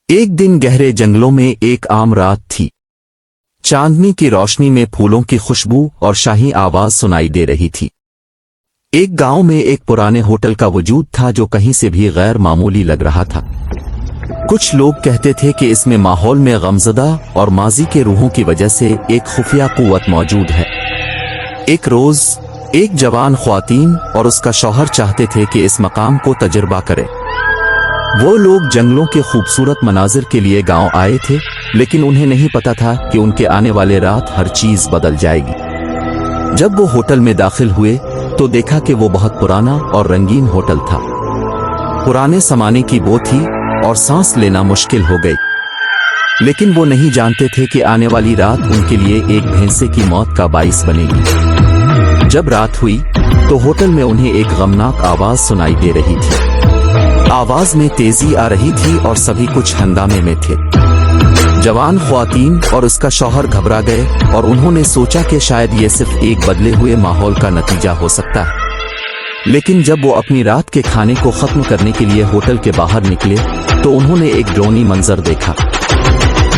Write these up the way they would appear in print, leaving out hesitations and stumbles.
एक दिन गहरे जंगलों में एक आम रात थी। चांदनी की रोशनी में फूलों की खुशबू और शाही आवाज सुनाई दे रही थी। एक गांव में एक पुराने होटल का वजूद था जो कहीं से भी गैर मामूली लग रहा था। कुछ लोग कहते थे कि इसमें माहौल में गमज़दा और माजी के रूहों की वजह से एक खुफिया कुव्वत मौजूद है। एक रोज एक जवान ख्वातीन और उसका शौहर चाहते थे कि इस मकाम को तजुर्बा करें। वो लोग जंगलों के खूबसूरत मनाजिर के लिए गांव आए थे, लेकिन उन्हें नहीं पता था कि उनके आने वाले रात हर चीज बदल जाएगी। जब वो होटल में दाखिल हुए तो देखा कि वो बहुत पुराना और रंगीन होटल था। पुराने जमाने की बो थी और सांस लेना मुश्किल हो गई। लेकिन वो नहीं जानते थे कि आने वाली रात उनके लिए एक भैंसे की मौत का बाइस बनेगी। जब रात हुई तो होटल में उन्हें एक गमनाक आवाज सुनाई दे रही थी। आवाज में तेजी आ रही थी और सभी कुछ हंगामे में थे। जवान ख्वातीन और उसका शौहर घबरा गए और उन्होंने सोचा कि शायद ये सिर्फ एक बदले हुए माहौल का नतीजा हो सकता है। लेकिन जब वो अपनी रात के खाने को खत्म करने के लिए होटल के बाहर निकले तो उन्होंने एक डरावनी मंजर देखा।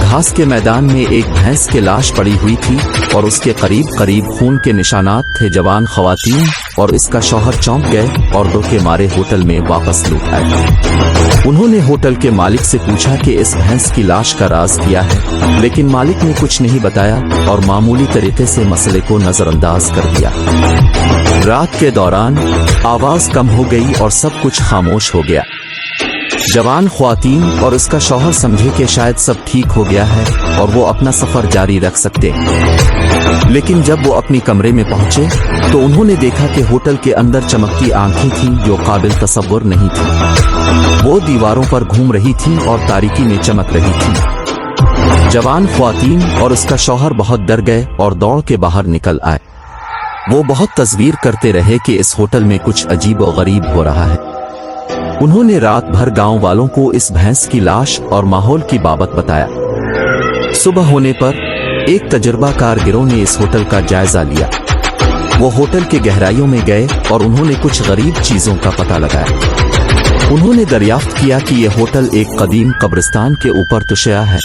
घास के मैदान में एक भैंस की लाश पड़ी हुई थी और उसके करीब करीब खून के निशानात थे। जवान ख्वातीन और इसका शौहर चौंक गए और डर के मारे होटल में वापस लौट आए। उन्होंने होटल के मालिक से पूछा कि इस भैंस की लाश का राज क्या है, लेकिन मालिक ने कुछ नहीं बताया और मामूली तरीके से मसले को नजरअंदाज कर दिया। रात के दौरान आवाज कम हो गई और सब कुछ खामोश हो गया। जवान ख्वातीन और उसका शौहर समझे कि शायद सब ठीक हो गया है और वो अपना सफर जारी रख सकते। लेकिन जब वो अपनी कमरे में पहुंचे तो उन्होंने देखा कि होटल के अंदर चमकती आंखें थीं जो काबिल तसव्वुर नहीं थी। वो दीवारों पर घूम रही थीं और तारीकी में चमक रही थीं। जवान ख्वातीन और उसका शौहर बहुत डर गए और दौड़ के बाहर निकल आए। वो बहुत तस्वीर करते रहे कि इस होटल में कुछ अजीब और गरीब हो रहा है। उन्होंने रात भर गांव वालों को इस भैंस की लाश और माहौल की बाबत बताया। सुबह होने पर एक तजुर्बाकार गिरोह ने इस होटल का जायजा लिया। वो होटल के गहराइयों में गए और उन्होंने कुछ गरीब चीजों का पता लगाया। उन्होंने दरियाफ्त किया कि यह होटल एक कदीम कब्रिस्तान के ऊपर तुशया है।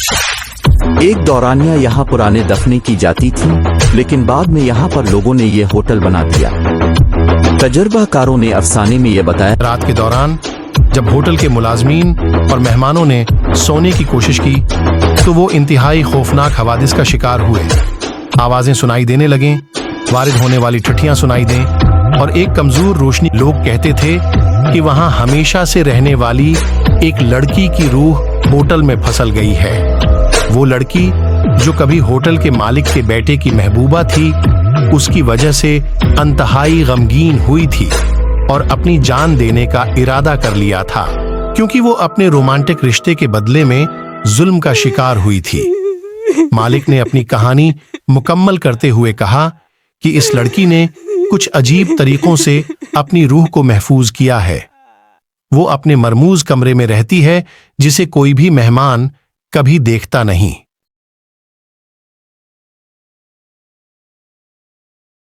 एक दौरानिया यहाँ पुराने दफने की जाती थी, लेकिन बाद में यहाँ पर लोगों ने यह होटल बना दिया। तजुर्बाकारों ने अफसाने में यह बताया, रात के दौरान जब होटल के मुलाजमीन और मेहमानों ने सोने की कोशिश की तो वो इंतहाई खौफनाक हवादिस का शिकार हुए। आवाजें सुनाई देने लगें, वारिद होने वाली ठठियां सुनाई दें और एक कमजोर रोशनी। लोग कहते थे कि वहां हमेशा से रहने वाली एक लड़की की रूह होटल में फंसल गई है। वो लड़की जो कभी होटल के मालिक के बेटे की महबूबा थी, उसकी वजह से इंतहाई गमगीन हुई थी और अपनी जान देने का इरादा कर लिया था, क्योंकि वो अपने रोमांटिक रिश्ते के बदले में जुल्म का शिकार हुई थी। मालिक ने अपनी कहानी मुकम्मल करते हुए कहा कि इस लड़की ने कुछ अजीब तरीकों से अपनी रूह को महफूज किया है। वो अपने मरमूज कमरे में रहती है जिसे कोई भी मेहमान कभी देखता नहीं।